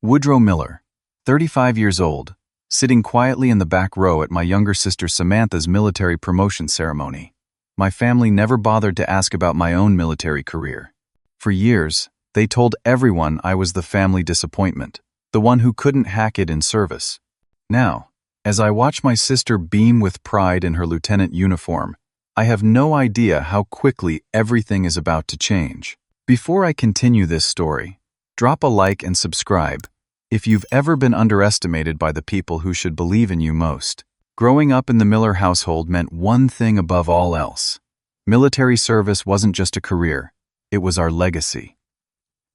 Woodrow Miller, 35 years old, sitting quietly in the back row at my younger sister Samantha's military promotion ceremony. My family never bothered to ask about my own military career. For years, they told everyone I was the family disappointment, the one who couldn't hack it in service. Now, as I watch my sister beam with pride in her lieutenant uniform, I have no idea how quickly everything is about to change. Before I continue this story, drop a like and subscribe if you've ever been underestimated by the people who should believe in you most. Growing up in the Miller household meant one thing above all else. Military service wasn't just a career, it was our legacy.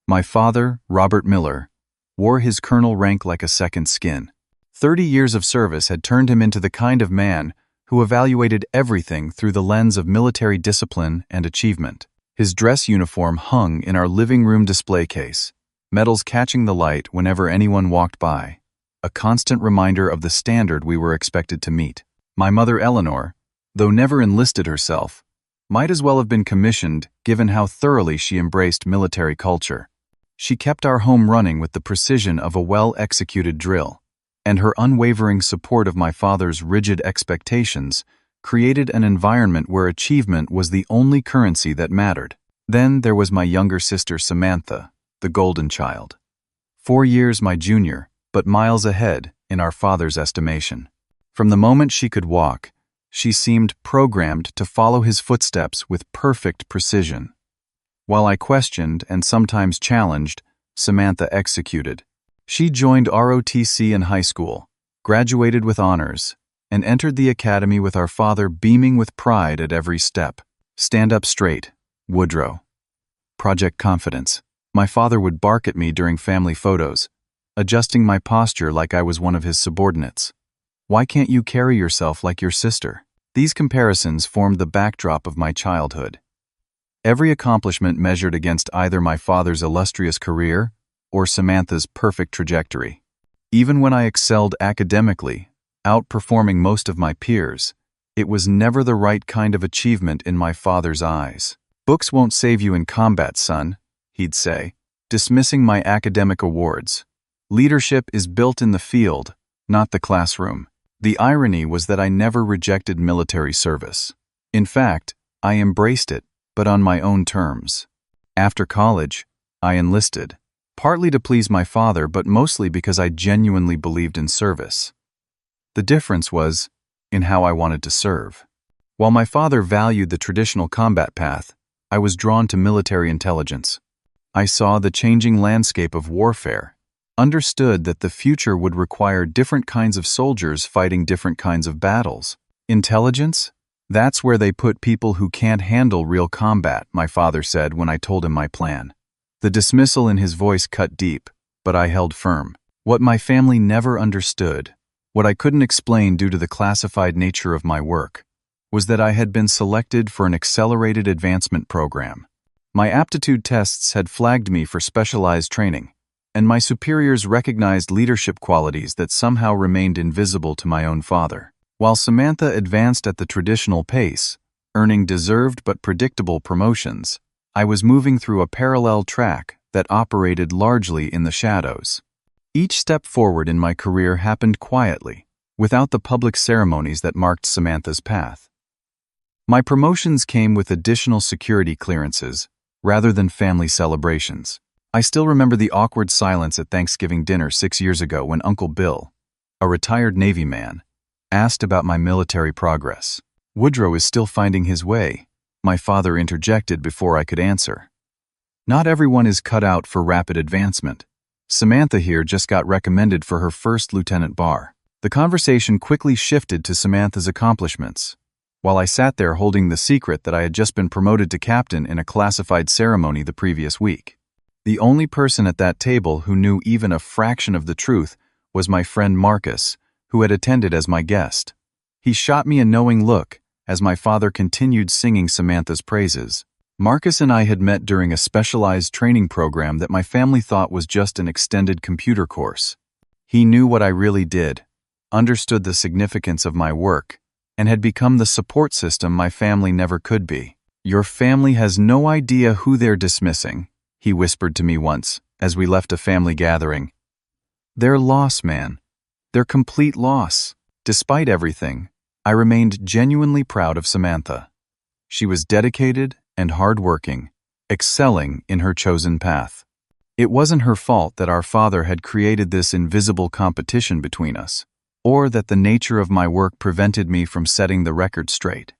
My father, Robert Miller, wore his colonel rank like a second skin. 30 years of service had turned him into the kind of man who evaluated everything through the lens of military discipline and achievement. His dress uniform hung in our living room display case, medals catching the light whenever anyone walked by, a constant reminder of the standard we were expected to meet. My mother Eleanor, though never enlisted herself, might as well have been commissioned given how thoroughly she embraced military culture. She kept our home running with the precision of a well-executed drill, and her unwavering support of my father's rigid expectations created an environment where achievement was the only currency that mattered. Then there was my younger sister Samantha, the golden child. 4 years my junior, but miles ahead in our father's estimation. From the moment she could walk, she seemed programmed to follow his footsteps with perfect precision. While I questioned and sometimes challenged, Samantha executed. She joined ROTC in high school, graduated with honors, and entered the academy with our father beaming with pride at every step. Stand up straight, Woodrow. Project Confidence. My father would bark at me during family photos, adjusting my posture like I was one of his subordinates. Why can't you carry yourself like your sister? These comparisons formed the backdrop of my childhood. Every accomplishment measured against either my father's illustrious career or Samantha's perfect trajectory. Even when I excelled academically, outperforming most of my peers, it was never the right kind of achievement in my father's eyes. Books won't save you in combat, son, he'd say, dismissing my academic awards. Leadership is built in the field, not the classroom. The irony was that I never rejected military service. In fact, I embraced it, but on my own terms. After college, I enlisted, partly to please my father, but mostly because I genuinely believed in service. The difference was in how I wanted to serve. While my father valued the traditional combat path, I was drawn to military intelligence. I saw the changing landscape of warfare, understood that the future would require different kinds of soldiers fighting different kinds of battles. Intelligence? That's where they put people who can't handle real combat, my father said when I told him my plan. The dismissal in his voice cut deep, but I held firm. What my family never understood, what I couldn't explain due to the classified nature of my work, was that I had been selected for an accelerated advancement program. My aptitude tests had flagged me for specialized training, and my superiors recognized leadership qualities that somehow remained invisible to my own father. While Samantha advanced at the traditional pace, earning deserved but predictable promotions, I was moving through a parallel track that operated largely in the shadows. Each step forward in my career happened quietly, without the public ceremonies that marked Samantha's path. My promotions came with additional security clearances, rather than family celebrations. I still remember the awkward silence at Thanksgiving dinner 6 years ago when Uncle Bill, a retired Navy man, asked about my military progress. "Woodrow is still finding his way," my father interjected before I could answer. "Not everyone is cut out for rapid advancement. Samantha here just got recommended for her first lieutenant bar." The conversation quickly shifted to Samantha's accomplishments, while I sat there holding the secret that I had just been promoted to captain in a classified ceremony the previous week. The only person at that table who knew even a fraction of the truth was my friend Marcus, who had attended as my guest. He shot me a knowing look as my father continued singing Samantha's praises. Marcus and I had met during a specialized training program that my family thought was just an extended computer course. He knew what I really did, understood the significance of my work, and had become the support system my family never could be. "Your family has no idea who they're dismissing," he whispered to me once, as we left a family gathering. Their loss, man. Their complete loss. Despite everything, I remained genuinely proud of Samantha. She was dedicated and hardworking, excelling in her chosen path. It wasn't her fault that our father had created this invisible competition between us, or that the nature of my work prevented me from setting the record straight.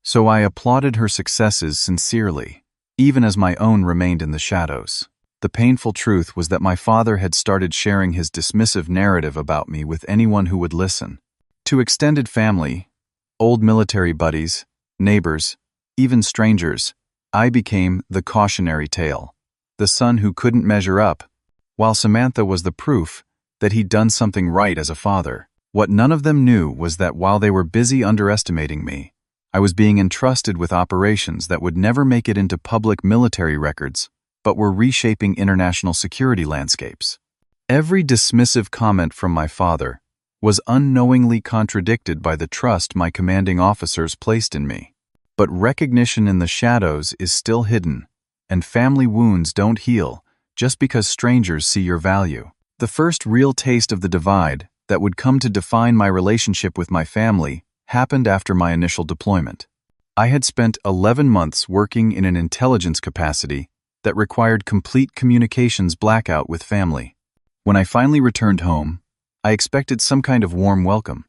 So I applauded her successes sincerely, even as my own remained in the shadows. The painful truth was that my father had started sharing his dismissive narrative about me with anyone who would listen. To extended family, old military buddies, neighbors, even strangers, I became the cautionary tale, the son who couldn't measure up, while Samantha was the proof that he'd done something right as a father. What none of them knew was that while they were busy underestimating me, I was being entrusted with operations that would never make it into public military records, but were reshaping international security landscapes. Every dismissive comment from my father was unknowingly contradicted by the trust my commanding officers placed in me. But recognition in the shadows is still hidden, and family wounds don't heal just because strangers see your value. The first real taste of the divide that would come to define my relationship with my family happened after my initial deployment. I had spent 11 months working in an intelligence capacity that required complete communications blackout with family. When I finally returned home, I expected some kind of warm welcome.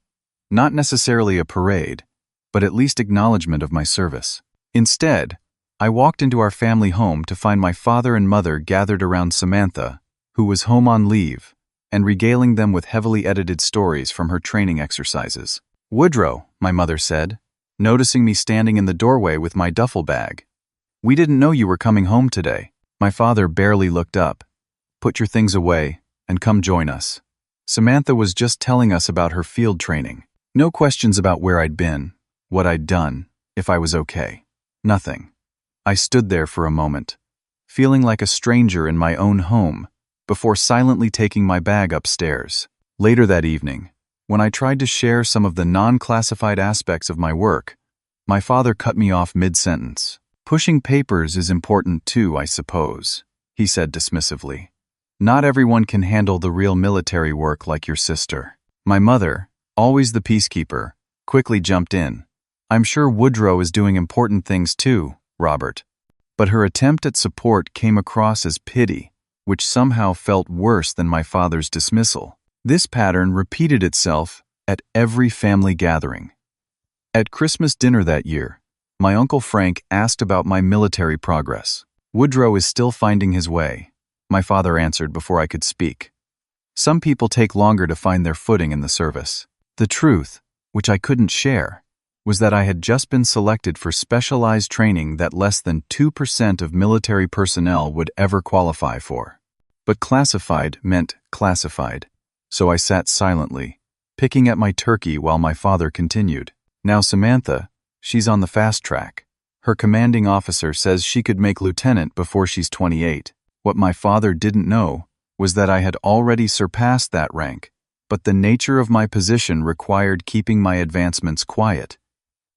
Not necessarily a parade, but at least acknowledgement of my service. Instead, I walked into our family home to find my father and mother gathered around Samantha, who was home on leave, and regaling them with heavily edited stories from her training exercises. "Woodrow," my mother said, noticing me standing in the doorway with my duffel bag. "We didn't know you were coming home today." My father barely looked up. "Put your things away and come join us." Samantha was just telling us about her field training. No questions about where I'd been, what I'd done, if I was okay. Nothing. I stood there for a moment, feeling like a stranger in my own home, before silently taking my bag upstairs. Later that evening, when I tried to share some of the non-classified aspects of my work, my father cut me off mid-sentence. "Pushing papers is important too, I suppose," he said dismissively. "Not everyone can handle the real military work like your sister." My mother, always the peacekeeper, quickly jumped in. "I'm sure Woodrow is doing important things too, Robert." But her attempt at support came across as pity, which somehow felt worse than my father's dismissal. This pattern repeated itself at every family gathering. At Christmas dinner that year, my Uncle Frank asked about my military progress. "Woodrow is still finding his way," my father answered before I could speak. "Some people take longer to find their footing in the service." The truth, which I couldn't share, was that I had just been selected for specialized training that less than 2% of military personnel would ever qualify for. But classified meant classified, so I sat silently, picking at my turkey while my father continued. "Now Samantha, she's on the fast track. Her commanding officer says she could make lieutenant before she's 28. What my father didn't know was that I had already surpassed that rank, but the nature of my position required keeping my advancements quiet.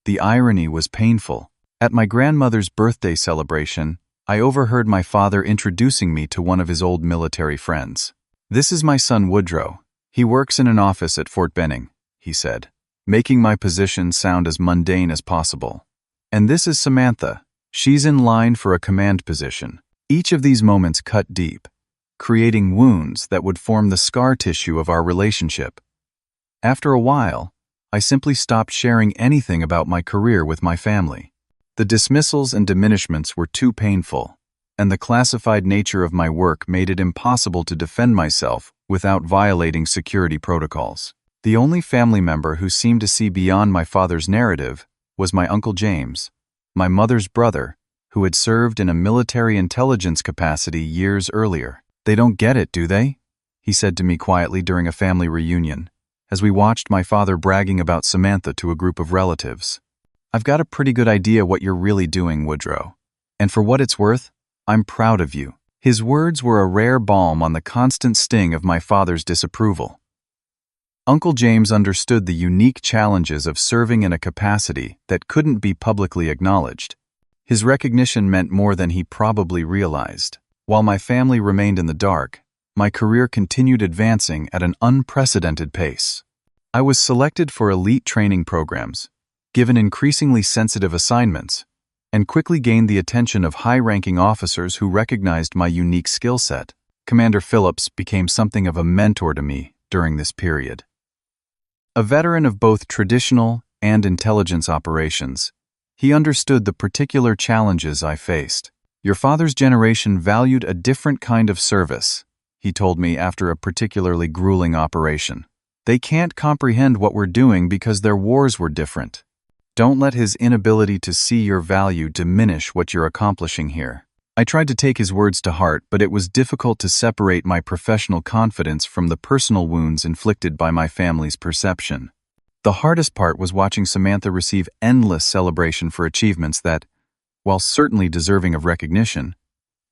The irony was painful. At my grandmother's birthday celebration, I overheard my father introducing me to one of his old military friends. "This is my son Woodrow. He works in an office at Fort Benning," he said, making my position sound as mundane as possible. "And this is Samantha. She's in line for a command position." Each of these moments cut deep, creating wounds that would form the scar tissue of our relationship. After a while, I simply stopped sharing anything about my career with my family. The dismissals and diminishments were too painful, and the classified nature of my work made it impossible to defend myself without violating security protocols. The only family member who seemed to see beyond my father's narrative was my Uncle James, my mother's brother, who had served in a military intelligence capacity years earlier. "They don't get it, do they?" he said to me quietly during a family reunion, as we watched my father bragging about Samantha to a group of relatives. "I've got a pretty good idea what you're really doing, Woodrow. And for what it's worth, I'm proud of you." His words were a rare balm on the constant sting of my father's disapproval. Uncle James understood the unique challenges of serving in a capacity that couldn't be publicly acknowledged. His recognition meant more than he probably realized. While my family remained in the dark, my career continued advancing at an unprecedented pace. I was selected for elite training programs, given increasingly sensitive assignments, and quickly gained the attention of high-ranking officers who recognized my unique skill set. Commander Phillips became something of a mentor to me during this period. A veteran of both traditional and intelligence operations, he understood the particular challenges I faced. "Your father's generation valued a different kind of service," he told me after a particularly grueling operation. "They can't comprehend what we're doing because their wars were different." Don't let his inability to see your value diminish what you're accomplishing here. I tried to take his words to heart, but it was difficult to separate my professional confidence from the personal wounds inflicted by my family's perception. The hardest part was watching Samantha receive endless celebration for achievements that, while certainly deserving of recognition,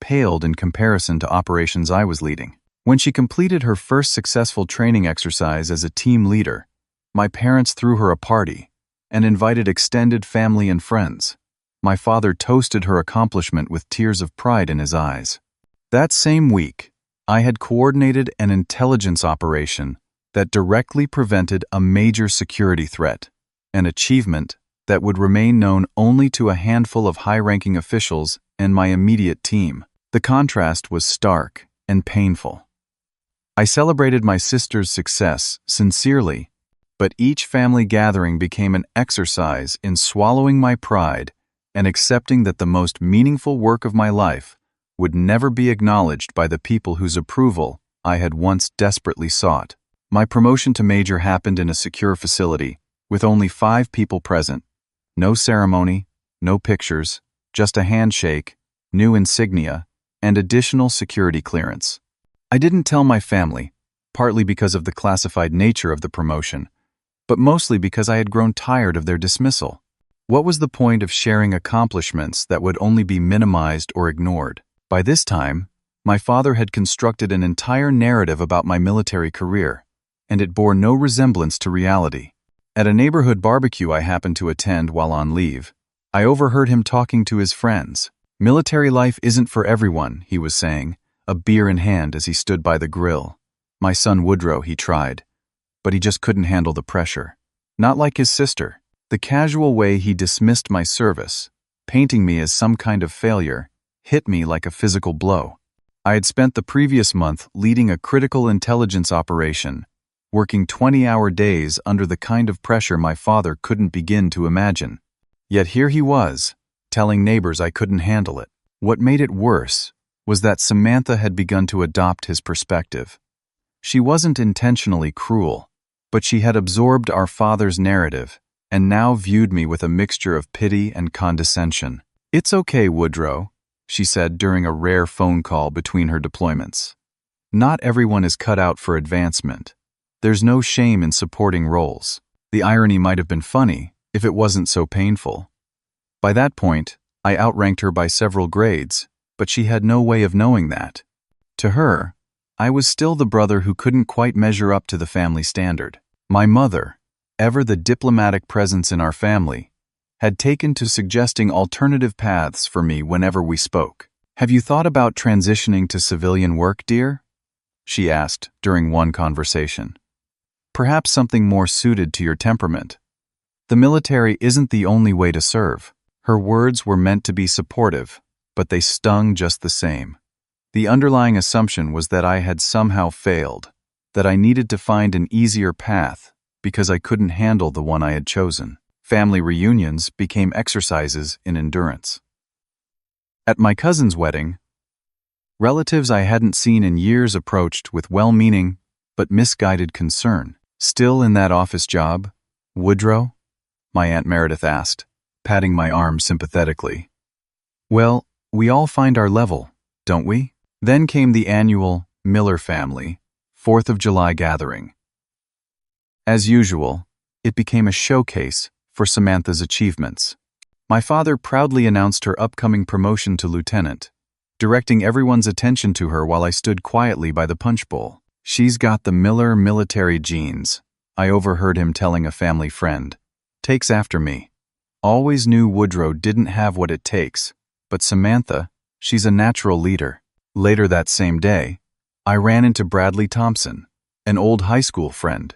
paled in comparison to operations I was leading. When she completed her first successful training exercise as a team leader, my parents threw her a party and invited extended family and friends. My father toasted her accomplishment with tears of pride in his eyes. That same week, I had coordinated an intelligence operation that directly prevented a major security threat, an achievement that would remain known only to a handful of high-ranking officials and my immediate team. The contrast was stark and painful. I celebrated my sister's success sincerely, but each family gathering became an exercise in swallowing my pride and accepting that the most meaningful work of my life would never be acknowledged by the people whose approval I had once desperately sought. My promotion to major happened in a secure facility, with only 5 people present. No ceremony, no pictures, just a handshake, new insignia, and additional security clearance. I didn't tell my family, partly because of the classified nature of the promotion, but mostly because I had grown tired of their dismissal. What was the point of sharing accomplishments that would only be minimized or ignored? By this time, my father had constructed an entire narrative about my military career, and it bore no resemblance to reality. At a neighborhood barbecue I happened to attend while on leave, I overheard him talking to his friends. "Military life isn't for everyone," he was saying, a beer in hand as he stood by the grill. My son Woodrow, he tried, but he just couldn't handle the pressure. Not like his sister. The casual way he dismissed my service, painting me as some kind of failure, hit me like a physical blow. I had spent the previous month leading a critical intelligence operation, working 20-hour days under the kind of pressure my father couldn't begin to imagine. Yet here he was, telling neighbors I couldn't handle it. What made it worse was that Samantha had begun to adopt his perspective. She wasn't intentionally cruel, but she had absorbed our father's narrative and now viewed me with a mixture of pity and condescension. "It's okay, Woodrow," she said during a rare phone call between her deployments. "Not everyone is cut out for advancement. There's no shame in supporting roles." The irony might have been funny if it wasn't so painful. By that point, I outranked her by several grades, but she had no way of knowing that. To her, I was still the brother who couldn't quite measure up to the family standard. My mother, ever the diplomatic presence in our family, had taken to suggesting alternative paths for me whenever we spoke. "Have you thought about transitioning to civilian work, dear?" she asked during one conversation. "Perhaps something more suited to your temperament. The military isn't the only way to serve." Her words were meant to be supportive, but they stung just the same. The underlying assumption was that I had somehow failed, that I needed to find an easier path because I couldn't handle the one I had chosen. Family reunions became exercises in endurance. At my cousin's wedding, relatives I hadn't seen in years approached with well-meaning but misguided concern. "Still in that office job, Woodrow?" my Aunt Meredith asked, patting my arm sympathetically. "Well, we all find our level, don't we?" Then came the annual Miller family 4th of July gathering. As usual, it became a showcase for Samantha's achievements. My father proudly announced her upcoming promotion to lieutenant, directing everyone's attention to her while I stood quietly by the punch bowl. "She's got the Miller military genes," I overheard him telling a family friend. "Takes after me. Always knew Woodrow didn't have what it takes, but Samantha, she's a natural leader." Later that same day, I ran into Bradley Thompson, an old high school friend.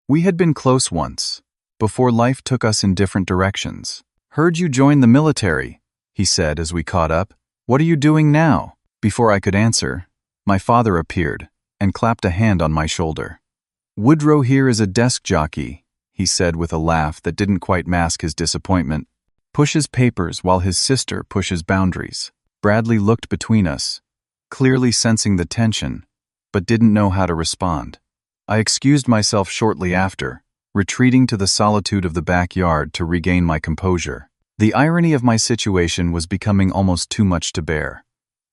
We had been close once, before life took us in different directions. "Heard you joined the military," he said as we caught up. "What are you doing now?" Before I could answer, my father appeared and clapped a hand on my shoulder. "Woodrow here is a desk jockey," he said with a laugh that didn't quite mask his disappointment. "Pushes papers while his sister pushes boundaries." Bradley looked between us, clearly sensing the tension, but didn't know how to respond. I excused myself shortly after, retreating to the solitude of the backyard to regain my composure. The irony of my situation was becoming almost too much to bear.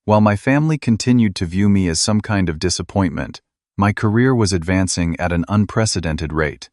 While my family continued to view me as some kind of disappointment, my career was advancing at an unprecedented rate.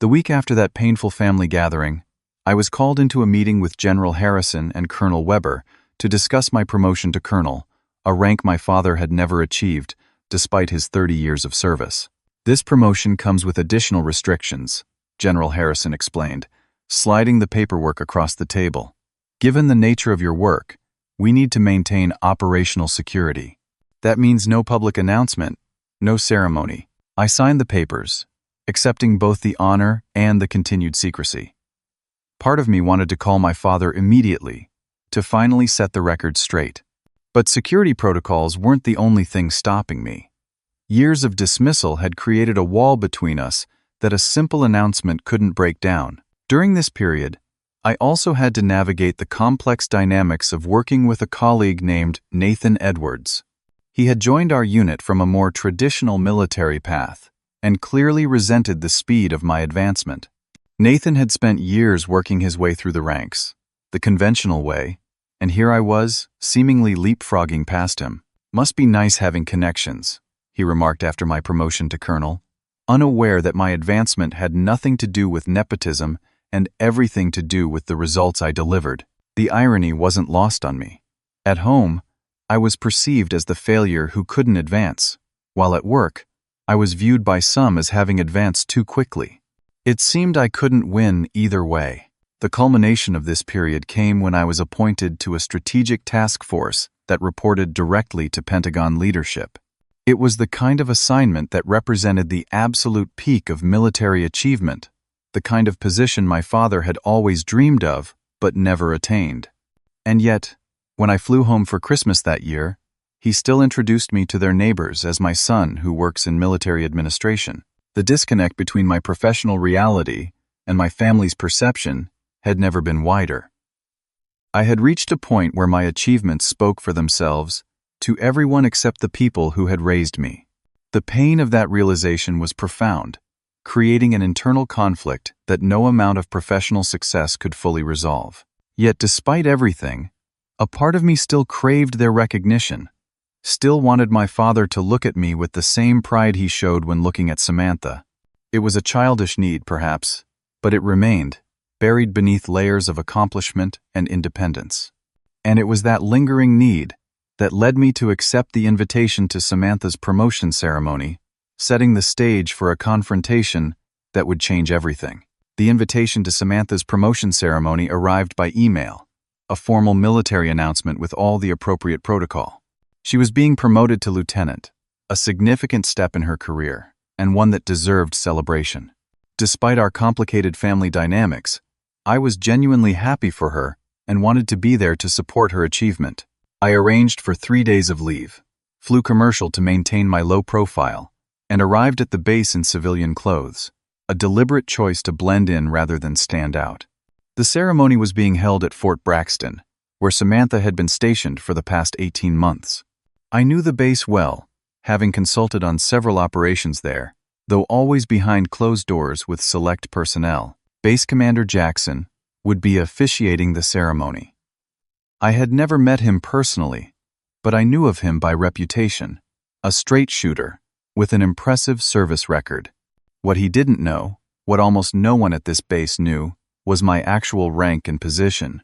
The week after that painful family gathering, I was called into a meeting with General Harrison and Colonel Weber to discuss my promotion to colonel, a rank my father had never achieved, despite his 30 years of service. "This promotion comes with additional restrictions," General Harrison explained, sliding the paperwork across the table. "Given the nature of your work, we need to maintain operational security. That means no public announcement, no ceremony." I signed the papers, accepting both the honor and the continued secrecy. Part of me wanted to call my father immediately, to finally set the record straight. But security protocols weren't the only thing stopping me. Years of dismissal had created a wall between us that a simple announcement couldn't break down. During this period, I also had to navigate the complex dynamics of working with a colleague named Nathan Edwards. He had joined our unit from a more traditional military path and clearly resented the speed of my advancement. Nathan had spent years working his way through the ranks, the conventional way, and here I was, seemingly leapfrogging past him. "Must be nice having connections," he remarked after my promotion to colonel, unaware that my advancement had nothing to do with nepotism and everything to do with the results I delivered. The irony wasn't lost on me. At home, I was perceived as the failure who couldn't advance, while at work, I was viewed by some as having advanced too quickly. It seemed I couldn't win either way. The culmination of this period came when I was appointed to a strategic task force that reported directly to Pentagon leadership. It was the kind of assignment that represented the absolute peak of military achievement, the kind of position my father had always dreamed of but never attained. And yet, when I flew home for Christmas that year, he still introduced me to their neighbors as my son who works in military administration. The disconnect between my professional reality and my family's perception had never been wider. I had reached a point where my achievements spoke for themselves to everyone except the people who had raised me. The pain of that realization was profound, creating an internal conflict that no amount of professional success could fully resolve. Yet despite everything, a part of me still craved their recognition, still wanted my father to look at me with the same pride he showed when looking at Samantha. It was a childish need, perhaps, but it remained, buried beneath layers of accomplishment and independence. And it was that lingering need that led me to accept the invitation to Samantha's promotion ceremony, setting the stage for a confrontation that would change everything. The invitation to Samantha's promotion ceremony arrived by email, a formal military announcement with all the appropriate protocol. She was being promoted to lieutenant, a significant step in her career, and one that deserved celebration. Despite our complicated family dynamics, I was genuinely happy for her and wanted to be there to support her achievement. I arranged for 3 days of leave, flew commercial to maintain my low profile, and arrived at the base in civilian clothes, a deliberate choice to blend in rather than stand out. The ceremony was being held at Fort Braxton, where Samantha had been stationed for the past 18 months. I knew the base well, having consulted on several operations there, though always behind closed doors with select personnel. Base Commander Jackson would be officiating the ceremony. I had never met him personally, but I knew of him by reputation, a straight shooter with an impressive service record. What he didn't know, what almost no one at this base knew, was my actual rank and position.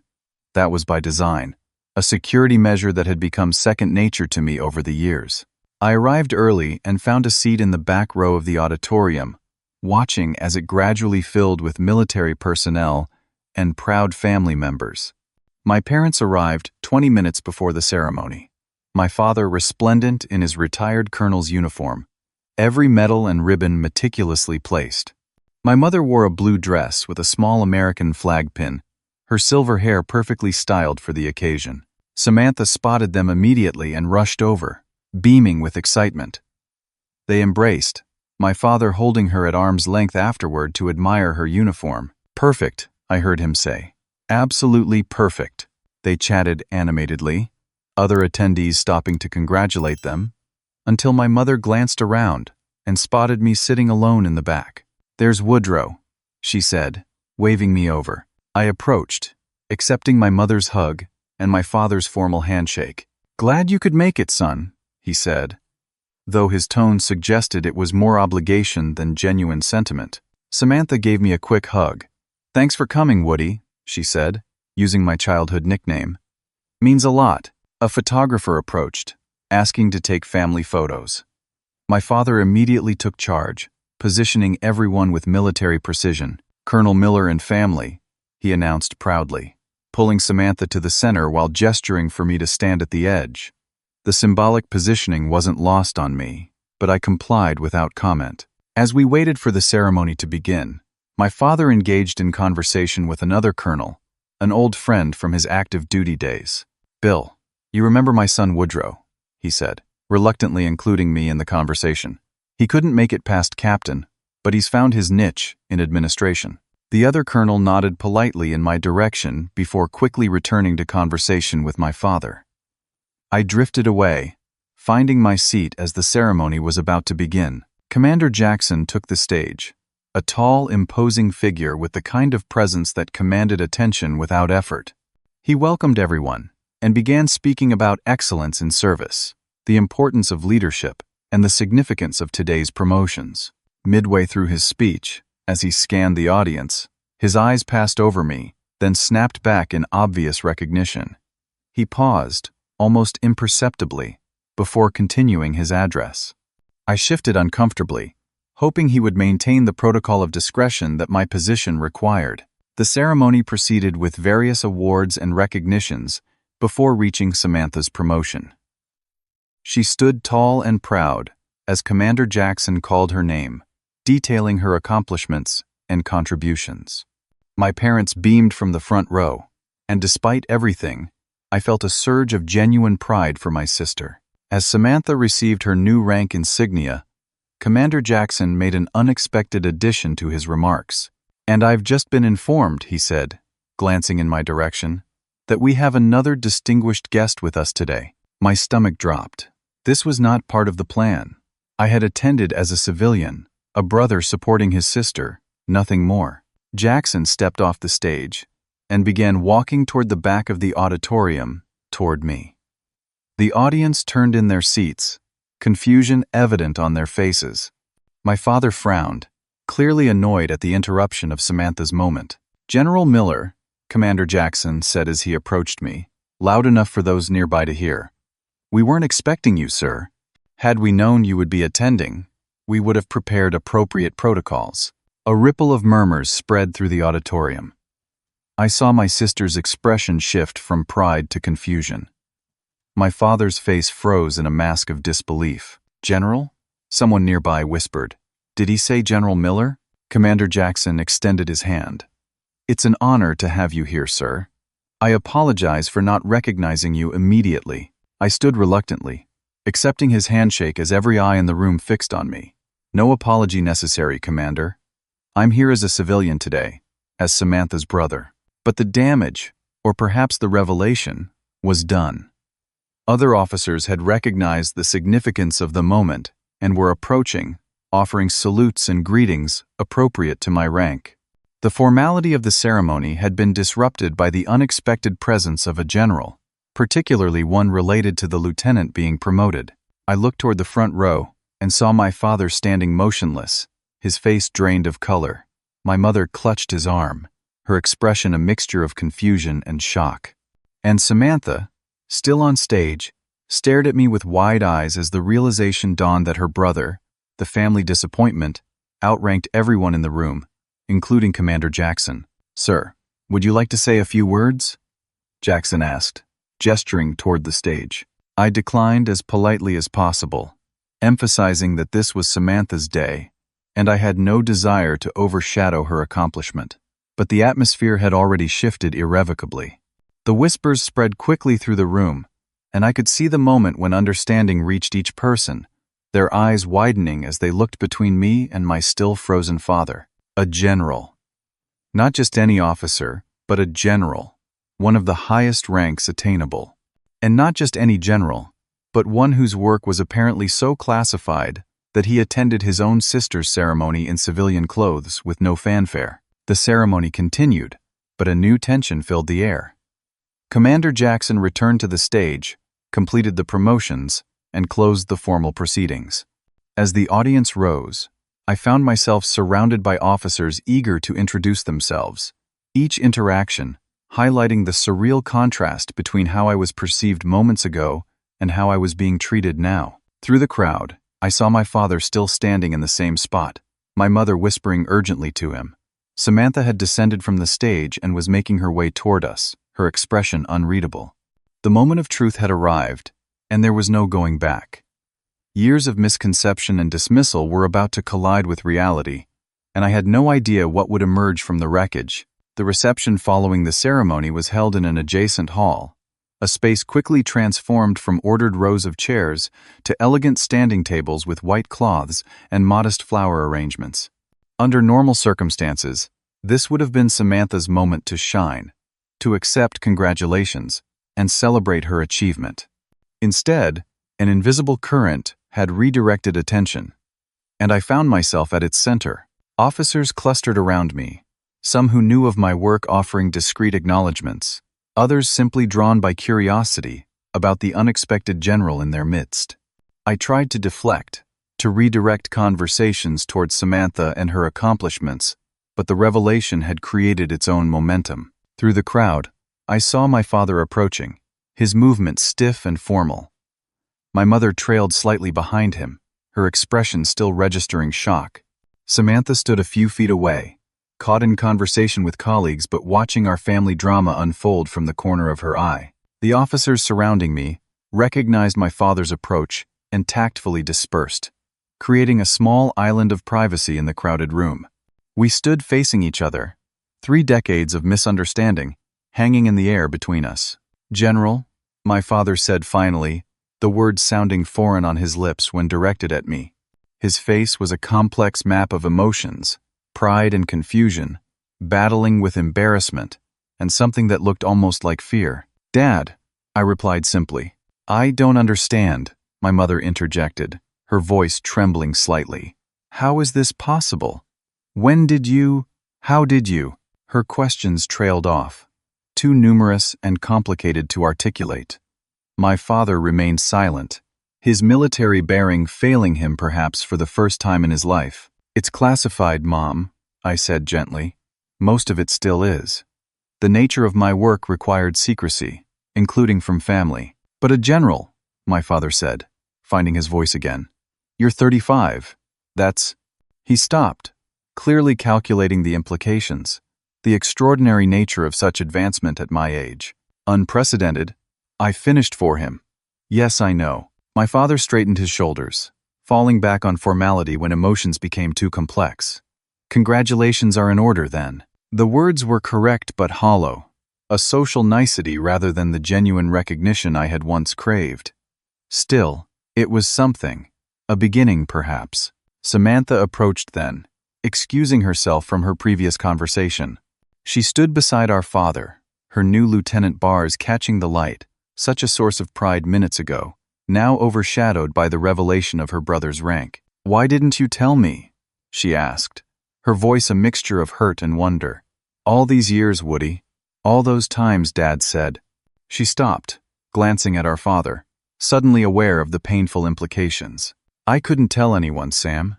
That was by design, a security measure that had become second nature to me over the years. I arrived early and found a seat in the back row of the auditorium, watching as it gradually filled with military personnel and proud family members. My parents arrived 20 minutes before the ceremony. my father resplendent in his retired colonel's uniform, every medal and ribbon meticulously placed. My mother wore a blue dress with a small American flag pin, her silver hair perfectly styled for the occasion. Samantha spotted them immediately and rushed over, beaming with excitement. They embraced, my father holding her at arm's length afterward to admire her uniform. "Perfect," I heard him say. "Absolutely perfect." They chatted animatedly, other attendees stopping to congratulate them, until my mother glanced around and spotted me sitting alone in the back. "There's Woodrow," she said, waving me over. I approached, accepting my mother's hug and my father's formal handshake. "Glad you could make it, son," he said, though his tone suggested it was more obligation than genuine sentiment. Samantha gave me a quick hug. "Thanks for coming, Woody," she said, using my childhood nickname. "Means a lot." A photographer approached, asking to take family photos. My father immediately took charge, positioning everyone with military precision. "Colonel Miller and family," he announced proudly, pulling Samantha to the center while gesturing for me to stand at the edge. The symbolic positioning wasn't lost on me, but I complied without comment. As we waited for the ceremony to begin, my father engaged in conversation with another colonel, an old friend from his active duty days. "Bill, you remember my son Woodrow," he said, reluctantly including me in the conversation. "He couldn't make it past captain, but he's found his niche in administration." The other colonel nodded politely in my direction before quickly returning to conversation with my father. I drifted away, finding my seat as the ceremony was about to begin. Commander Jackson took the stage, a tall, imposing figure with the kind of presence that commanded attention without effort. He welcomed everyone and began speaking about excellence in service, the importance of leadership, and the significance of today's promotions. Midway through his speech, as he scanned the audience, his eyes passed over me, then snapped back in obvious recognition. He paused, almost imperceptibly, before continuing his address. I shifted uncomfortably, hoping he would maintain the protocol of discretion that my position required. The ceremony proceeded with various awards and recognitions before reaching Samantha's promotion. She stood tall and proud as Commander Jackson called her name, detailing her accomplishments and contributions. My parents beamed from the front row, and despite everything, I felt a surge of genuine pride for my sister. As Samantha received her new rank insignia, Commander Jackson made an unexpected addition to his remarks. "And I've just been informed," he said, glancing in my direction, "that we have another distinguished guest with us today." My stomach dropped. This was not part of the plan. I had attended as a civilian, a brother supporting his sister, nothing more. Jackson stepped off the stage and began walking toward the back of the auditorium, toward me. The audience turned in their seats, confusion evident on their faces. My father frowned, clearly annoyed at the interruption of Samantha's moment. "General Miller," Commander Jackson said as he approached me, loud enough for those nearby to hear. "We weren't expecting you, sir. Had we known you would be attending, we would have prepared appropriate protocols." A ripple of murmurs spread through the auditorium. I saw my sister's expression shift from pride to confusion. My father's face froze in a mask of disbelief. "General?" Someone nearby whispered. "Did he say General Miller?" Commander Jackson extended his hand. "It's an honor to have you here, sir. I apologize for not recognizing you immediately." I stood reluctantly, accepting his handshake as every eye in the room fixed on me. "No apology necessary, Commander. I'm here as a civilian today, as Samantha's brother." But the damage, or perhaps the revelation, was done. Other officers had recognized the significance of the moment and were approaching, offering salutes and greetings appropriate to my rank. The formality of the ceremony had been disrupted by the unexpected presence of a general, particularly one related to the lieutenant being promoted. I looked toward the front row and saw my father standing motionless, his face drained of color. My mother clutched his arm, her expression a mixture of confusion and shock. And Samantha, still on stage, stared at me with wide eyes as the realization dawned that her brother, the family disappointment, outranked everyone in the room, including Commander Jackson. "Sir, would you like to say a few words?" Jackson asked, gesturing toward the stage. I declined as politely as possible, emphasizing that this was Samantha's day, and I had no desire to overshadow her accomplishment. But the atmosphere had already shifted irrevocably. The whispers spread quickly through the room, and I could see the moment when understanding reached each person, their eyes widening as they looked between me and my still frozen father. A general. Not just any officer, but a general, one of the highest ranks attainable. And not just any general, but one whose work was apparently so classified that he attended his own sister's ceremony in civilian clothes with no fanfare. The ceremony continued, but a new tension filled the air. Commander Jackson returned to the stage, completed the promotions, and closed the formal proceedings. As the audience rose, I found myself surrounded by officers eager to introduce themselves, each interaction highlighting the surreal contrast between how I was perceived moments ago and how I was being treated now. Through the crowd, I saw my father still standing in the same spot, my mother whispering urgently to him. Samantha had descended from the stage and was making her way toward us, her expression unreadable. The moment of truth had arrived, and there was no going back. Years of misconception and dismissal were about to collide with reality, and I had no idea what would emerge from the wreckage. The reception following the ceremony was held in an adjacent hall, a space quickly transformed from ordered rows of chairs to elegant standing tables with white cloths and modest flower arrangements. Under normal circumstances, this would have been Samantha's moment to shine, to accept congratulations, and celebrate her achievement. Instead, an invisible current had redirected attention, and I found myself at its center. Officers clustered around me, some who knew of my work offering discreet acknowledgments, others simply drawn by curiosity about the unexpected general in their midst. I tried to deflect, to redirect conversations towards Samantha and her accomplishments, but the revelation had created its own momentum. Through the crowd, I saw my father approaching, his movement stiff and formal. My mother trailed slightly behind him, her expression still registering shock. Samantha stood a few feet away, caught in conversation with colleagues but watching our family drama unfold from the corner of her eye. The officers surrounding me recognized my father's approach and tactfully dispersed, creating a small island of privacy in the crowded room. We stood facing each other, 3 decades of misunderstanding hanging in the air between us. "General," my father said finally, the words sounding foreign on his lips when directed at me. His face was a complex map of emotions, pride and confusion, battling with embarrassment, and something that looked almost like fear. "Dad," I replied simply. "I don't understand," my mother interjected, her voice trembling slightly. "How is this possible? How did you?" Her questions trailed off, too numerous and complicated to articulate. My father remained silent, his military bearing failing him perhaps for the first time in his life. "It's classified, Mom," I said gently. "Most of it still is. The nature of my work required secrecy, including from family." "But a general," my father said, finding his voice again. "You're 35. That's—" He stopped, clearly calculating the implications, the extraordinary nature of such advancement at my age. Unprecedented, I finished for him. "Yes, I know." My father straightened his shoulders, falling back on formality when emotions became too complex. "Congratulations are in order, then." The words were correct but hollow, a social nicety rather than the genuine recognition I had once craved. Still, it was something, a beginning perhaps. Samantha approached then, excusing herself from her previous conversation. She stood beside our father, her new lieutenant bars catching the light, such a source of pride minutes ago, now overshadowed by the revelation of her brother's rank. "Why didn't you tell me?" she asked, her voice a mixture of hurt and wonder. "All these years, Woody. All those times," Dad said. She stopped, glancing at our father, suddenly aware of the painful implications. "I couldn't tell anyone, Sam.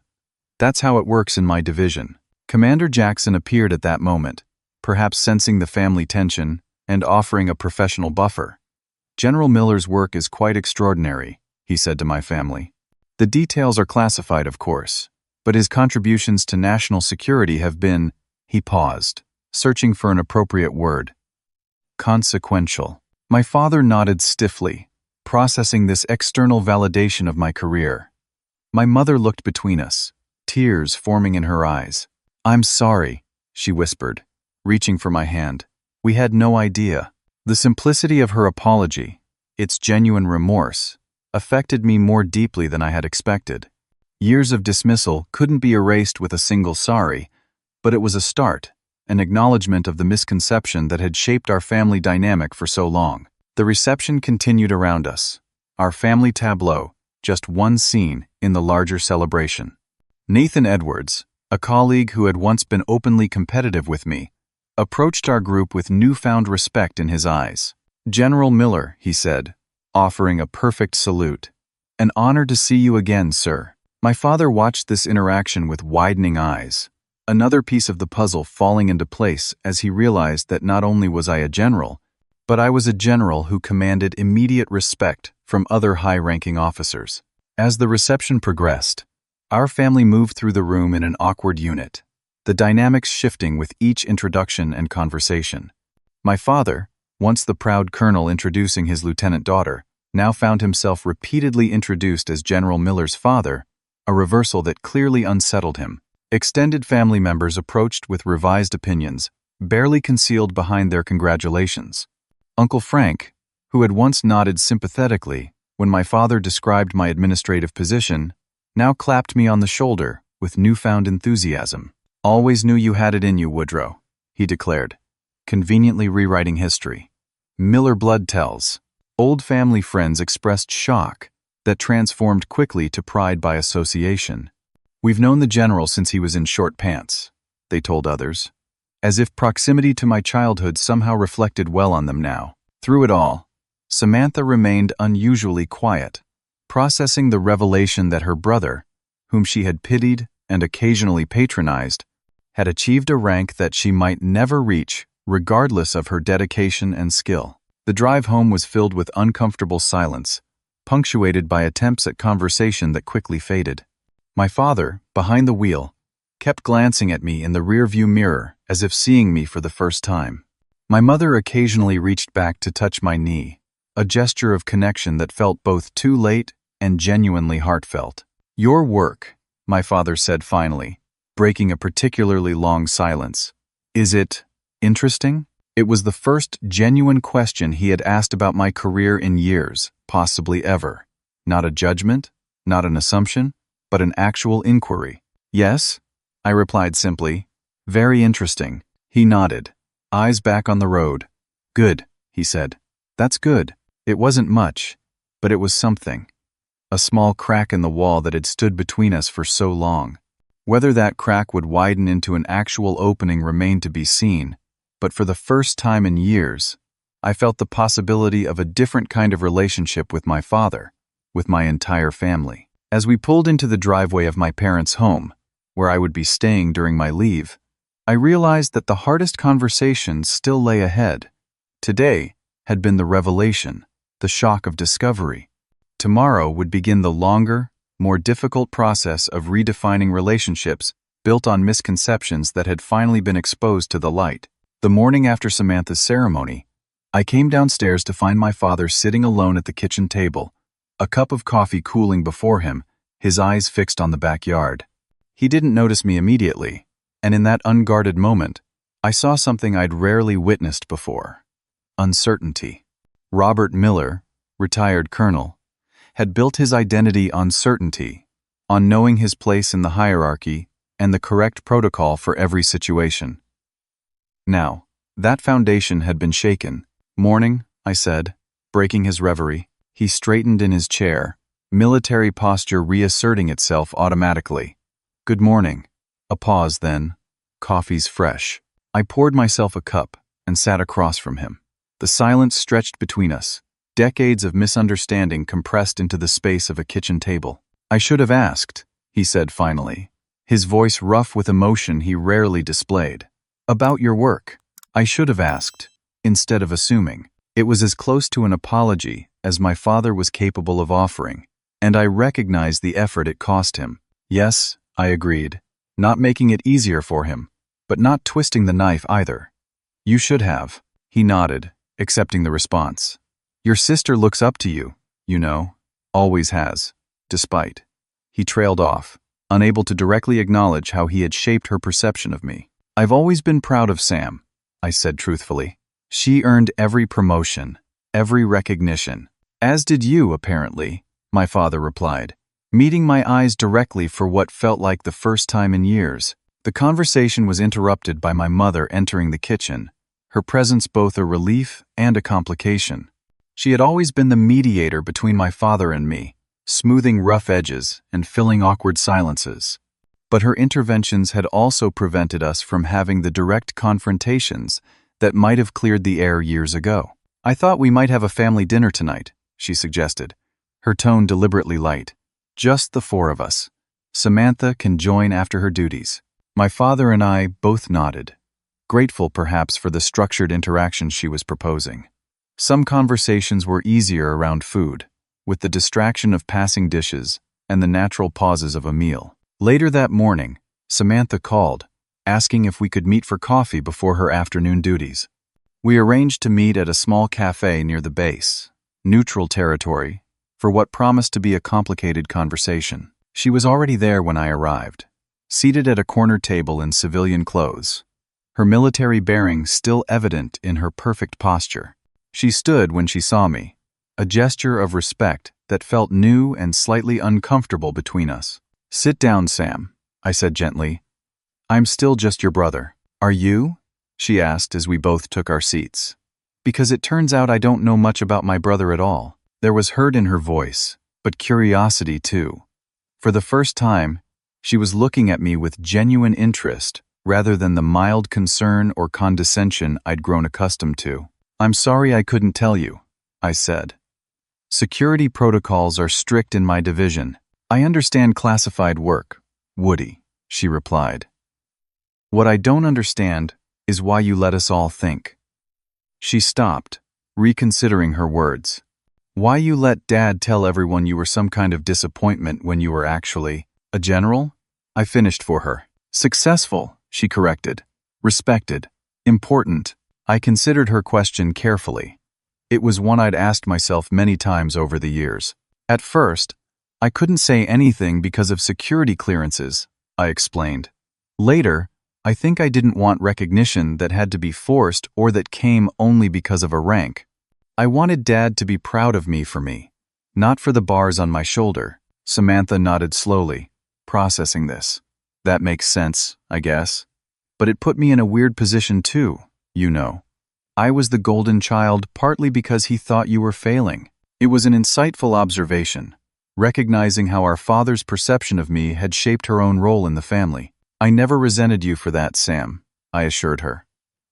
That's how it works in my division." Commander Jackson appeared at that moment, perhaps sensing the family tension and offering a professional buffer. "General Miller's work is quite extraordinary," he said to my family. "The details are classified, of course, but his contributions to national security have been—" He paused, searching for an appropriate word. "Consequential." My father nodded stiffly, processing this external validation of my career. My mother looked between us, tears forming in her eyes. "I'm sorry," she whispered, reaching for my hand. "We had no idea." The simplicity of her apology, its genuine remorse, affected me more deeply than I had expected. Years of dismissal couldn't be erased with a single sorry, but it was a start, an acknowledgement of the misconception that had shaped our family dynamic for so long. The reception continued around us, our family tableau, just one scene in the larger celebration. Nathan Edwards, a colleague who had once been openly competitive with me, approached our group with newfound respect in his eyes. "General Miller," he said, offering a perfect salute. "An honor to see you again, sir." My father watched this interaction with widening eyes, another piece of the puzzle falling into place as he realized that not only was I a general, but I was a general who commanded immediate respect from other high-ranking officers. As the reception progressed, our family moved through the room in an awkward unit, the dynamics shifting with each introduction and conversation. My father, once the proud colonel introducing his lieutenant daughter, now found himself repeatedly introduced as General Miller's father, a reversal that clearly unsettled him. Extended family members approached with revised opinions, barely concealed behind their congratulations. Uncle Frank, who had once nodded sympathetically when my father described my administrative position, now clapped me on the shoulder with newfound enthusiasm. "Always knew you had it in you, Woodrow," he declared, conveniently rewriting history. Miller blood tells. Old family friends expressed shock that transformed quickly to pride by association. "We've known the general since he was in short pants," they told others, as if proximity to my childhood somehow reflected well on them now. Through it all, Samantha remained unusually quiet, processing the revelation that her brother, whom she had pitied and occasionally patronized, had achieved a rank that she might never reach regardless of her dedication and skill. The drive home was filled with uncomfortable silence, punctuated by attempts at conversation that quickly faded. My father, behind the wheel, kept glancing at me in the rearview mirror as if seeing me for the first time. My mother occasionally reached back to touch my knee, a gesture of connection that felt both too late and genuinely heartfelt. "Your work," my father said finally, breaking a particularly long silence. "Is it interesting?" It was the first genuine question he had asked about my career in years, possibly ever. Not a judgment, not an assumption, but an actual inquiry. "Yes," I replied simply. "Very interesting." He nodded, eyes back on the road. "Good," he said. "That's good." It wasn't much, but it was something. A small crack in the wall that had stood between us for so long. Whether that crack would widen into an actual opening remained to be seen, but for the first time in years, I felt the possibility of a different kind of relationship with my father, with my entire family. As we pulled into the driveway of my parents' home, where I would be staying during my leave, I realized that the hardest conversations still lay ahead. Today had been the revelation, the shock of discovery. Tomorrow would begin the longer, more difficult process of redefining relationships built on misconceptions that had finally been exposed to the light. The morning after Samantha's ceremony, I came downstairs to find my father sitting alone at the kitchen table, a cup of coffee cooling before him, his eyes fixed on the backyard. He didn't notice me immediately, and in that unguarded moment, I saw something I'd rarely witnessed before. Uncertainty. Robert Miller, retired colonel, had built his identity on certainty, on knowing his place in the hierarchy and the correct protocol for every situation. Now, that foundation had been shaken. "Morning," I said, breaking his reverie. He straightened in his chair, military posture reasserting itself automatically. "Good morning." A pause then. "Coffee's fresh." I poured myself a cup and sat across from him. The silence stretched between us, decades of misunderstanding compressed into the space of a kitchen table. "I should have asked," he said finally, his voice rough with emotion he rarely displayed. "About your work. I should have asked, instead of assuming." It was as close to an apology as my father was capable of offering, and I recognized the effort it cost him. "Yes," I agreed, not making it easier for him, but not twisting the knife either. "You should have." He nodded, accepting the response. "Your sister looks up to you. you know. Always has. Despite. He trailed off, unable to directly acknowledge how he had shaped her perception of me. I've always been proud of Sam, I said truthfully. She earned every promotion, every recognition. As did you, apparently, my father replied, meeting my eyes directly for what felt like the first time in years. The conversation was interrupted by my mother entering the kitchen, her presence both a relief and a complication. She had always been the mediator between my father and me, smoothing rough edges and filling awkward silences. But her interventions had also prevented us from having the direct confrontations that might have cleared the air years ago. I thought we might have a family dinner tonight, she suggested, her tone deliberately light. Just the four of us. Samantha can join after her duties. My father and I both nodded, grateful perhaps for the structured interaction she was proposing. Some conversations were easier around food, with the distraction of passing dishes and the natural pauses of a meal. Later that morning, Samantha called, asking if we could meet for coffee before her afternoon duties. We arranged to meet at a small cafe near the base, neutral territory, for what promised to be a complicated conversation. She was already there when I arrived, seated at a corner table in civilian clothes, her military bearing still evident in her perfect posture. She stood when she saw me, a gesture of respect that felt new and slightly uncomfortable between us. "Sit down, Sam," I said gently. "I'm still just your brother." "Are you?" she asked as we both took our seats. "Because it turns out I don't know much about my brother at all." There was hurt in her voice, but curiosity too. For the first time, she was looking at me with genuine interest rather than the mild concern or condescension I'd grown accustomed to. "I'm sorry I couldn't tell you," I said. "Security protocols are strict in my division. I understand classified work, Woody," she replied. "What I don't understand is why you let us all think." She stopped, reconsidering her words. "Why you let Dad tell everyone you were some kind of disappointment when you were actually a general?" I finished for her. "Successful," she corrected. "Respected. Important." I considered her question carefully. It was one I'd asked myself many times over the years. At first, I couldn't say anything because of security clearances, I explained. Later, I think I didn't want recognition that had to be forced or that came only because of a rank. I wanted Dad to be proud of me for me, not for the bars on my shoulder. Samantha nodded slowly, processing this. "That makes sense, I guess. But it put me in a weird position too, you know. I was the golden child partly because he thought you were failing." It was an insightful observation, recognizing how our father's perception of me had shaped her own role in the family. "I never resented you for that, Sam," I assured her.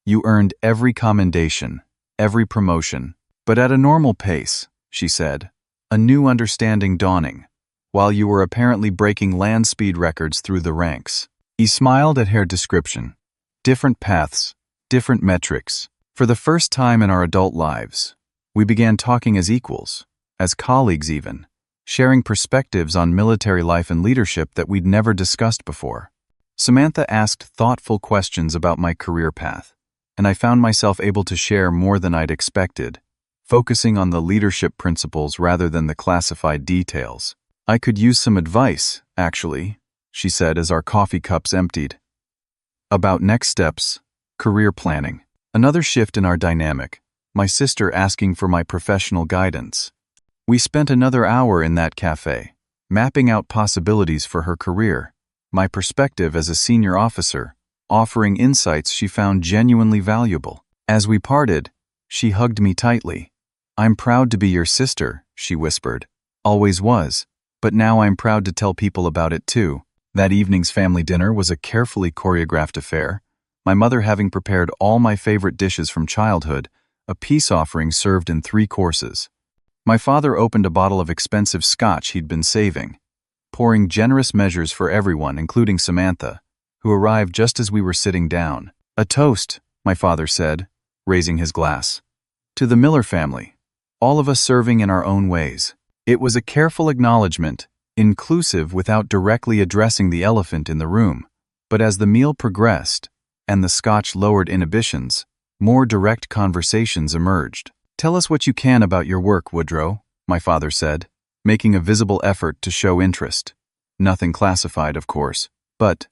"You earned every commendation, every promotion. But at a normal pace," she said, a new understanding dawning, while you were apparently breaking land speed records through the ranks. He smiled at her description. Different paths, different metrics. For the first time in our adult lives, we began talking as equals, as colleagues even, sharing perspectives on military life and leadership that we'd never discussed before. Samantha asked thoughtful questions about my career path, and I found myself able to share more than I'd expected, focusing on the leadership principles rather than the classified details. "I could use some advice, actually," she said as our coffee cups emptied. "About next steps, career planning." Another shift in our dynamic, my sister asking for my professional guidance. We spent another hour in that cafe, mapping out possibilities for her career, my perspective as a senior officer, offering insights she found genuinely valuable. As we parted, she hugged me tightly. "I'm proud to be your sister," she whispered. "Always was, but now I'm proud to tell people about it too." That evening's family dinner was a carefully choreographed affair, my mother having prepared all my favorite dishes from childhood, a peace offering served in 3 courses. My father opened a bottle of expensive scotch he'd been saving, pouring generous measures for everyone, including Samantha, who arrived just as we were sitting down. "A toast," my father said, raising his glass. "To the Miller family, all of us serving in our own ways." It was a careful acknowledgement, inclusive without directly addressing the elephant in the room. But as the meal progressed, and the scotch lowered inhibitions, more direct conversations emerged. "Tell us what you can about your work, Woodrow," my father said, making a visible effort to show interest. Nothing classified, of course, but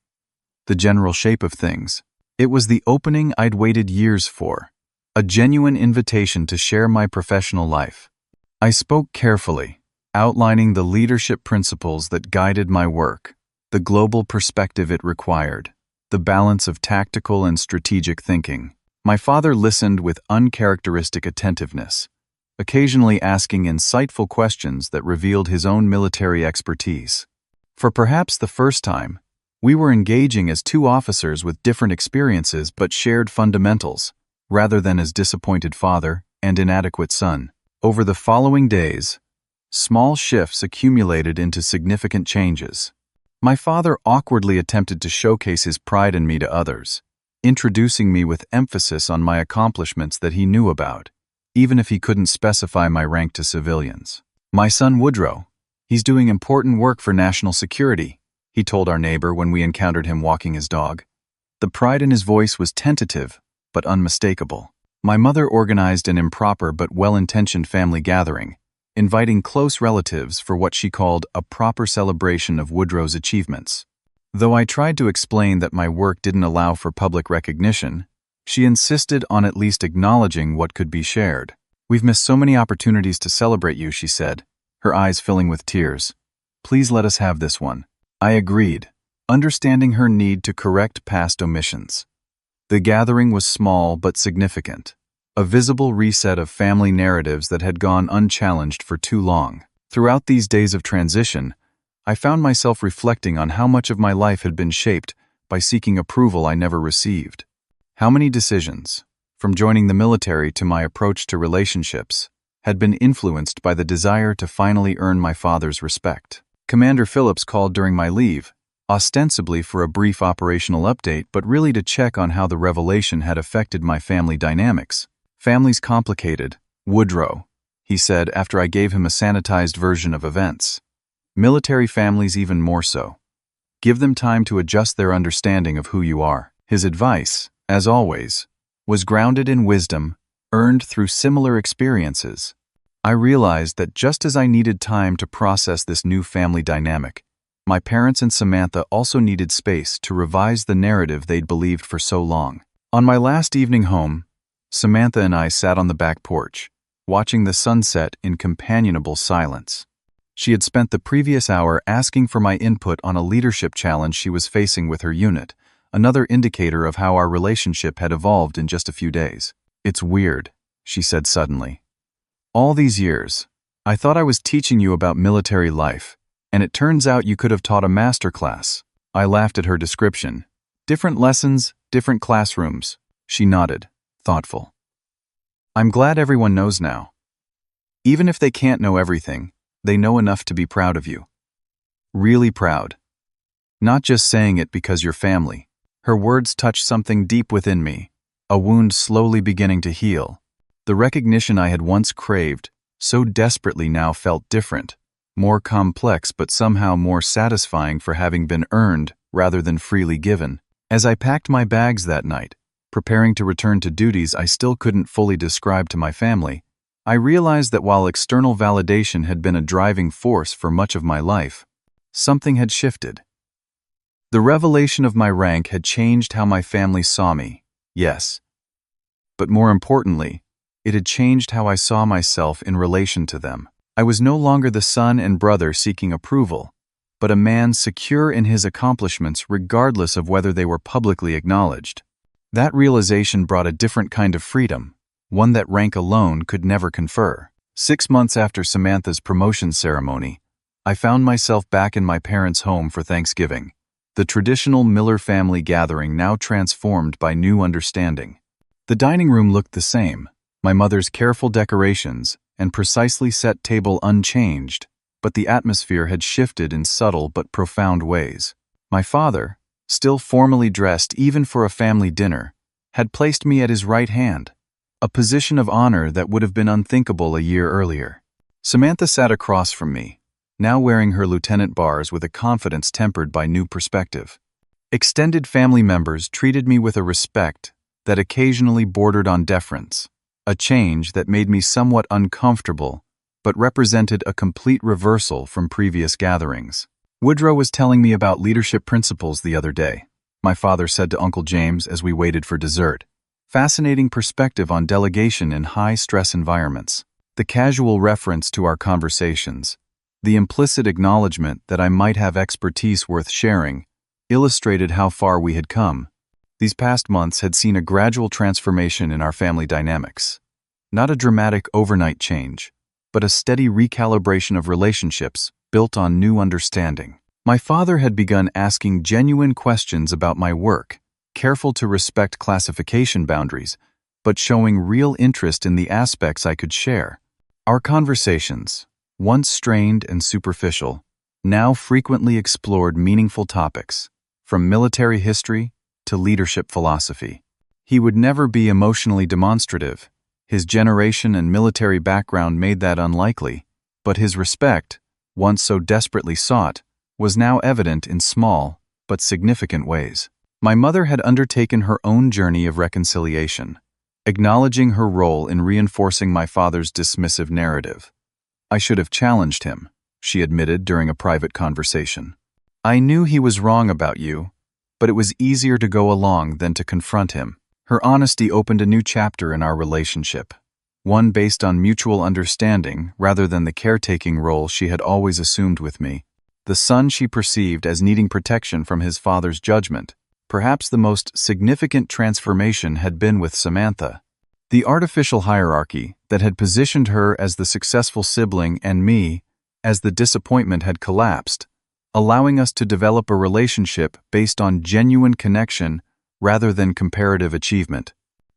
the general shape of things. It was the opening I'd waited years for, a genuine invitation to share my professional life. I spoke carefully, outlining the leadership principles that guided my work, the global perspective it required, the balance of tactical and strategic thinking. My father listened with uncharacteristic attentiveness, occasionally asking insightful questions that revealed his own military expertise. For perhaps the first time, we were engaging as two officers with different experiences but shared fundamentals, rather than as disappointed father and inadequate son. Over the following days, small shifts accumulated into significant changes. My father awkwardly attempted to showcase his pride in me to others, introducing me with emphasis on my accomplishments that he knew about, even if he couldn't specify my rank to civilians. My son Woodrow, he's doing important work for national security, he told our neighbor when we encountered him walking his dog. The pride in his voice was tentative, but unmistakable. My mother organized an improper but well-intentioned family gathering, inviting close relatives for what she called a proper celebration of Woodrow's achievements. Though I tried to explain that my work didn't allow for public recognition, she insisted on at least acknowledging what could be shared. "We've missed so many opportunities to celebrate you," she said, her eyes filling with tears. "Please let us have this one." I agreed, understanding her need to correct past omissions. The gathering was small but significant, a visible reset of family narratives that had gone unchallenged for too long. Throughout these days of transition, I found myself reflecting on how much of my life had been shaped by seeking approval I never received. How many decisions, from joining the military to my approach to relationships, had been influenced by the desire to finally earn my father's respect. Commander Phillips called during my leave, ostensibly for a brief operational update, but really to check on how the revelation had affected my family dynamics. "Family's complicated, Woodrow," he said after I gave him a sanitized version of events. "Military families even more so. Give them time to adjust their understanding of who you are." His advice, as always, was grounded in wisdom, earned through similar experiences. I realized that just as I needed time to process this new family dynamic, my parents and Samantha also needed space to revise the narrative they'd believed for so long. On my last evening home, Samantha and I sat on the back porch, watching the sunset in companionable silence. She had spent the previous hour asking for my input on a leadership challenge she was facing with her unit, another indicator of how our relationship had evolved in just a few days. "It's weird," she said suddenly. "All these years, I thought I was teaching you about military life, and it turns out you could have taught a master class." I laughed at her description. "Different lessons, different classrooms." She nodded, thoughtful. "I'm glad everyone knows now. Even if they can't know everything, they know enough to be proud of you. Really proud. Not just saying it because you're family." Her words touched something deep within me, a wound slowly beginning to heal. The recognition I had once craved, so desperately now felt different, more complex but somehow more satisfying for having been earned rather than freely given. As I packed my bags that night, preparing to return to duties I still couldn't fully describe to my family, I realized that while external validation had been a driving force for much of my life, something had shifted. The revelation of my rank had changed how my family saw me, yes. But more importantly, it had changed how I saw myself in relation to them. I was no longer the son and brother seeking approval, but a man secure in his accomplishments regardless of whether they were publicly acknowledged. That realization brought a different kind of freedom, one that rank alone could never confer. 6 months after Samantha's promotion ceremony, I found myself back in my parents' home for Thanksgiving, the traditional Miller family gathering now transformed by new understanding. The dining room looked the same, my mother's careful decorations and precisely set table unchanged, but the atmosphere had shifted in subtle but profound ways. My father, still formally dressed even for a family dinner, had placed me at his right hand, a position of honor that would have been unthinkable a year earlier. Samantha sat across from me, now wearing her lieutenant bars with a confidence tempered by new perspective. Extended family members treated me with a respect that occasionally bordered on deference, a change that made me somewhat uncomfortable, but represented a complete reversal from previous gatherings. Woodrow was telling me about leadership principles the other day, my father said to Uncle James as we waited for dessert. Fascinating perspective on delegation in high-stress environments. The casual reference to our conversations, the implicit acknowledgement that I might have expertise worth sharing, illustrated how far we had come. These past months had seen a gradual transformation in our family dynamics. Not a dramatic overnight change, but a steady recalibration of relationships built on new understanding. My father had begun asking genuine questions about my work, careful to respect classification boundaries, but showing real interest in the aspects I could share. Our conversations, once strained and superficial, now frequently explored meaningful topics, from military history to leadership philosophy. He would never be emotionally demonstrative. His generation and military background made that unlikely, but his respect, once so desperately sought, was now evident in small but significant ways. My mother had undertaken her own journey of reconciliation, acknowledging her role in reinforcing my father's dismissive narrative. I should have challenged him, she admitted during a private conversation. I knew he was wrong about you, but it was easier to go along than to confront him. Her honesty opened a new chapter in our relationship, one based on mutual understanding rather than the caretaking role she had always assumed with me. The son she perceived as needing protection from his father's judgment. Perhaps the most significant transformation had been with Samantha. The artificial hierarchy that had positioned her as the successful sibling and me as the disappointment had collapsed, allowing us to develop a relationship based on genuine connection rather than comparative achievement.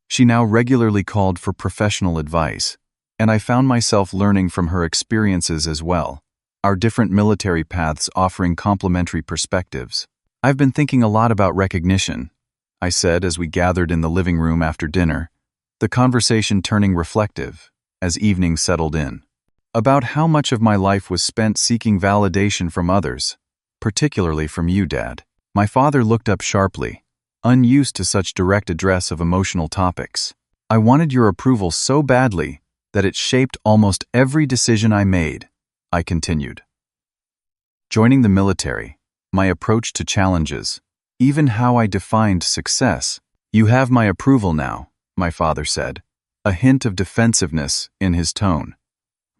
She now regularly called for professional advice, and I found myself learning from her experiences as well, our different military paths offering complementary perspectives. I've been thinking a lot about recognition, I said as we gathered in the living room after dinner, the conversation turning reflective as evening settled in. About how much of my life was spent seeking validation from others, particularly from you, Dad. My father looked up sharply, unused to such direct address of emotional topics. I wanted your approval so badly that it shaped almost every decision I made, I continued. Joining the military, my approach to challenges, even how I defined success. You have my approval now, my father said, a hint of defensiveness in his tone.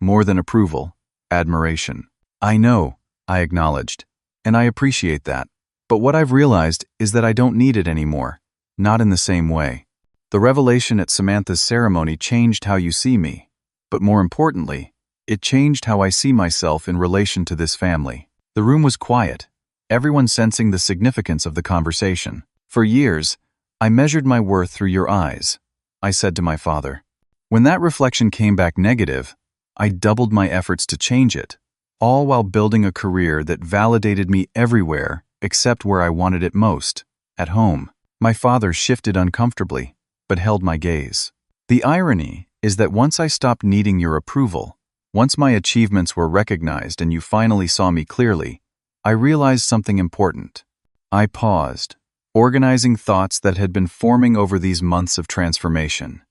More than approval, admiration. I know, I acknowledged, and I appreciate that. But what I've realized is that I don't need it anymore, not in the same way. The revelation at Samantha's ceremony changed how you see me, but more importantly, it changed how I see myself in relation to this family. The room was quiet, everyone sensing the significance of the conversation. For years, I measured my worth through your eyes, I said to my father. When that reflection came back negative, I doubled my efforts to change it, all while building a career that validated me everywhere except where I wanted it most, at home. My father shifted uncomfortably, but held my gaze. The irony is that once I stopped needing your approval, once my achievements were recognized and you finally saw me clearly, I realized something important. I paused, organizing thoughts that had been forming over these months of transformation.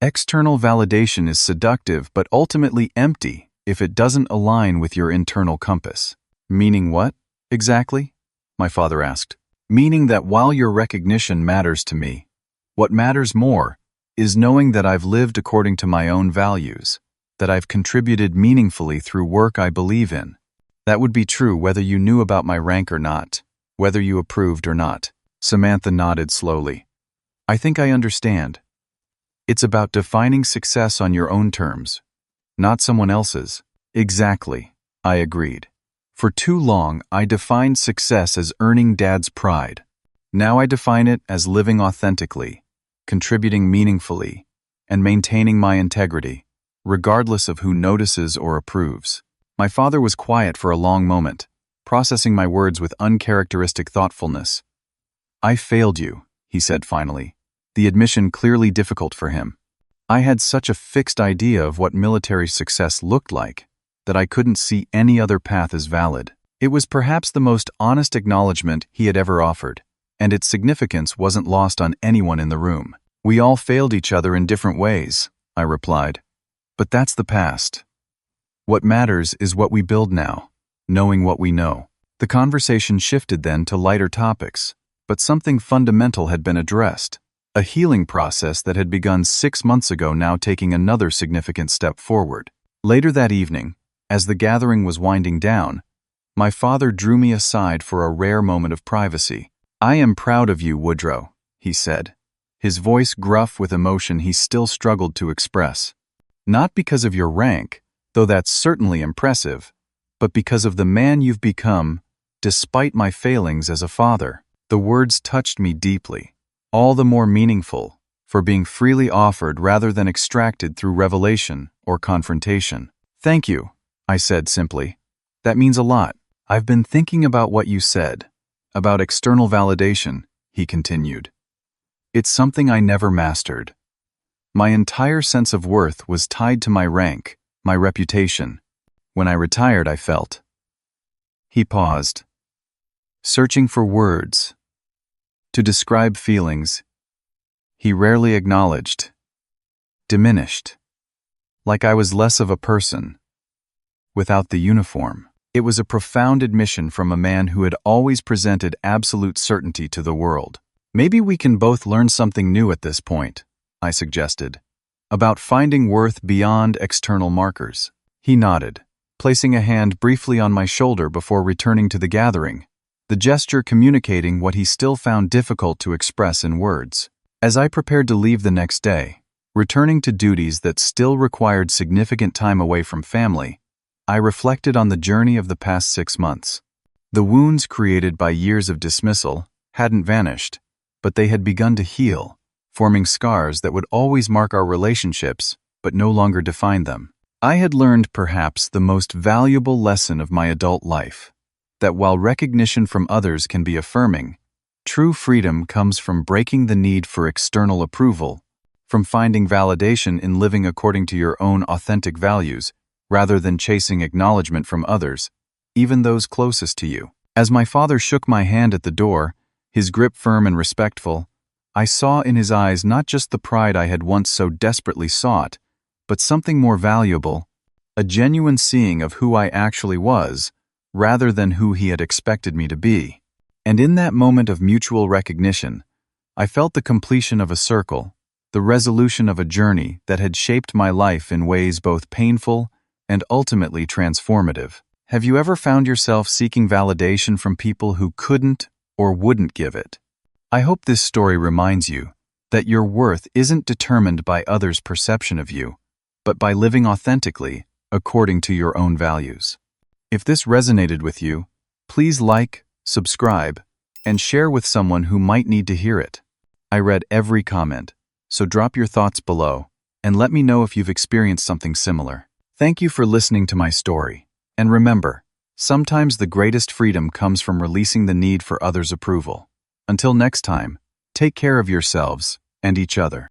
External validation is seductive but ultimately empty if it doesn't align with your internal compass. Meaning what, exactly? My father asked. Meaning that while your recognition matters to me, what matters more is knowing that I've lived according to my own values, that I've contributed meaningfully through work I believe in. That would be true whether you knew about my rank or not, whether you approved or not. Samantha nodded slowly. I think I understand. It's about defining success on your own terms, not someone else's. Exactly, I agreed. For too long, I defined success as earning Dad's pride. Now I define it as living authentically, contributing meaningfully, and maintaining my integrity, regardless of who notices or approves. My father was quiet for a long moment, processing my words with uncharacteristic thoughtfulness. I failed you, he said finally, the admission clearly difficult for him. I had such a fixed idea of what military success looked like that I couldn't see any other path as valid. It was perhaps the most honest acknowledgement he had ever offered, and its significance wasn't lost on anyone in the room. We all failed each other in different ways, I replied. But that's the past. What matters is what we build now, knowing what we know. The conversation shifted then to lighter topics, but something fundamental had been addressed. A healing process that had begun 6 months ago now taking another significant step forward. Later that evening, as the gathering was winding down, my father drew me aside for a rare moment of privacy. "I am proud of you, Woodrow," he said, his voice gruff with emotion he still struggled to express. "Not because of your rank, though that's certainly impressive, but because of the man you've become, despite my failings as a father." The words touched me deeply, all the more meaningful for being freely offered rather than extracted through revelation or confrontation. "Thank you," I said simply. "That means a lot." "I've been thinking about what you said, about external validation," he continued. "It's something I never mastered. My entire sense of worth was tied to my rank, my reputation. When I retired, I felt." He paused, searching for words to describe feelings he rarely acknowledged. Diminished. Like I was less of a person without the uniform. It was a profound admission from a man who had always presented absolute certainty to the world. "Maybe we can both learn something new at this point," I suggested, "about finding worth beyond external markers." He nodded, placing a hand briefly on my shoulder before returning to the gathering, the gesture communicating what he still found difficult to express in words. As I prepared to leave the next day, returning to duties that still required significant time away from family, I reflected on the journey of the past 6 months. The wounds created by years of dismissal hadn't vanished, but they had begun to heal, forming scars that would always mark our relationships but no longer define them. I had learned perhaps the most valuable lesson of my adult life, that while recognition from others can be affirming, true freedom comes from breaking the need for external approval, from finding validation in living according to your own authentic values, rather than chasing acknowledgement from others, even those closest to you. As my father shook my hand at the door, his grip firm and respectful, I saw in his eyes not just the pride I had once so desperately sought, but something more valuable, a genuine seeing of who I actually was, rather than who he had expected me to be. And in that moment of mutual recognition, I felt the completion of a circle, the resolution of a journey that had shaped my life in ways both painful and ultimately transformative. Have you ever found yourself seeking validation from people who couldn't or wouldn't give it? I hope this story reminds you that your worth isn't determined by others' perception of you, but by living authentically according to your own values. If this resonated with you, please like, subscribe, and share with someone who might need to hear it. I read every comment, so drop your thoughts below and let me know if you've experienced something similar. Thank you for listening to my story. And remember, sometimes the greatest freedom comes from releasing the need for others' approval. Until next time, take care of yourselves and each other.